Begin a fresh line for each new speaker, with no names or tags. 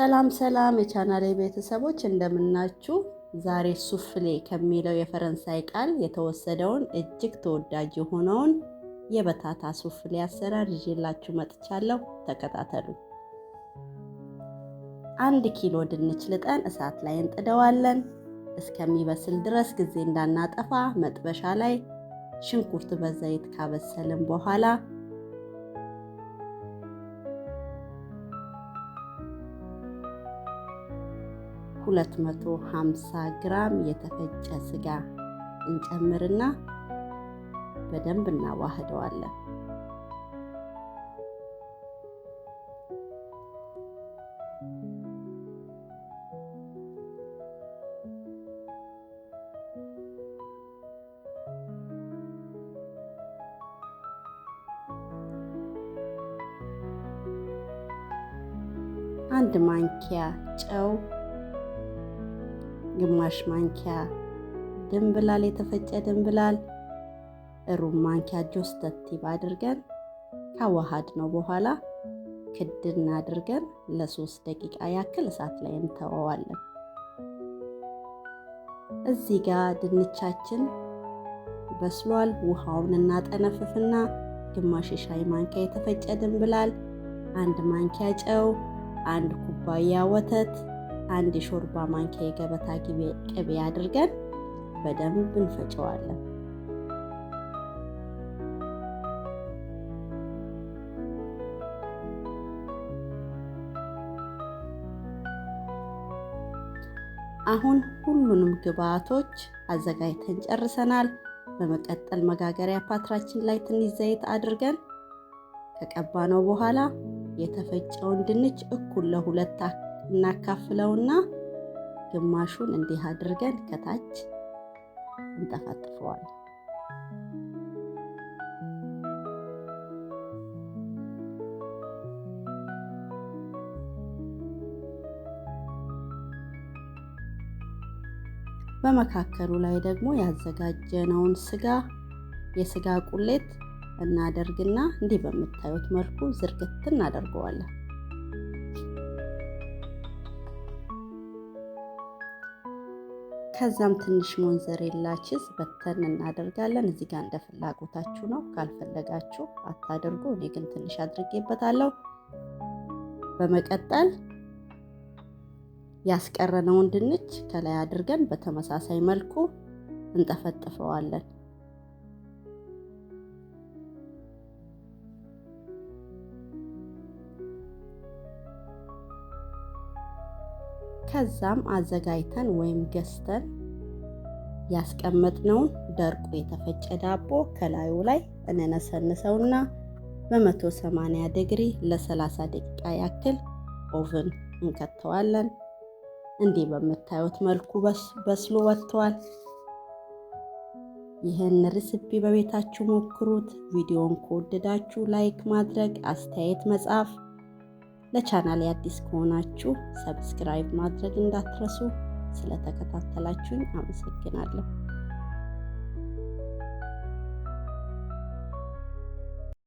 ሰላም ሰላም የቻናሌ ቤተሰቦች እንደምናችሁ። ዛሬ ሱፍሌ ከሚለው የፈረንሳይ ቃል የተወሰደውን እጅግ ተወዳጅ የሆነውን የበታታ ሱፍሌ አሰራር ይዤላችሁ መጥቻለሁ። ተከታተሉ። 1 ኪሎ ድንች ልጠን እሳት ላይ እንጥደዋለን። እስከሚበስል ድረስ ጊዜ እንዳናጠፋ መጥበሻ ላይ ሽንኩርት በዘይት ካበሰልን በኋላ 250 ግራም የተፈጨ ስጋ እንጨምርና በደንብ እናዋህደዋለን። አንድ ማንኪያ ጨው፣ ግማሽ ማንኪያ ድንብላል፣ የተፈጨ ድንብላል፣ ሩብ ማንኪያ ጆስተቲቭ አድርገን ካዋሃድ ነው በኋላ ክድና አድርገን ለ3 ደቂቃ ያክል እሳት ላይ እንተወዋለን። እዚህ ጋር ድንቻችን በስሏል። ውሃውን እናጠነፍፍና ግማሽ ሻይ ማንኪያ የተፈጨ ድንብላል፣ 1 ማንኪያ ጨው፣ 1 ኩባያ ወተት፣ 1 የሾርባ ማንኪያ የገበታ ቅቤ አድርገን በደንብ እንፈጨዋለን። አሁን ሁሉንም ግብአቶች አዘጋጅተን ጨርሰናል። በመቀጠል መጋገሪያ ፓትራችን ላይ ትንሽ ዘይት አድርገን ከቀባነው በኋላ የተፈጨውን ድንች እኩል ለሁለት እናካፍለውና ግማሹን እንዲህ አድርገን ከታች እንጠፈጥፈዋለን። በመካከሉ ላይ ደግሞ ያዘጋጀነውን የስጋ ቁሌት እናደርግና እንዲህ በምታዩት መልኩ ዝርግት እናደርገዋለን። ከዛም ትንሽ ሞንዘሬላ ቺዝ በተን እናደርጋለን። እዚህ ጋር እንደ ፍላጎታችሁ ነው፣ ካልፈለጋችሁ አታደርጉ። እኔ ግን ትንሽ አድርጌበታለሁ። በመቀጠል ያስቀረነውን ድንች ከላይ አድርገን በተመሳሳይ መልኩ እንጠፈጥፈዋለን። ከዛም አዘጋጅተን ወይም ገዝተን ያስቀመጥነውን ደርቆ የተፈጨ ዳቦ ከላዩ ላይ እንነሰንሰውና በ180 ዲግሪ ለ30 ደቂቃ ያክል ኦቭን እንከተዋለን። እንዲህ በምታዩት መልኩ በስሎ ወጥቷል። ይህን ሬሲፒ በቤታችሁ ሞክሩት። ቪዲዮውን ከወደዳችሁ ላይክ ማድረግ፣ አስተያየት መጻፍ፣ ለቻናሌ አዲስ ከሆናችሁ ሰብስክራይብ ማድረግ እንዳትረሱ። ስለተከታተላችሁኝ አመሰግናለሁ።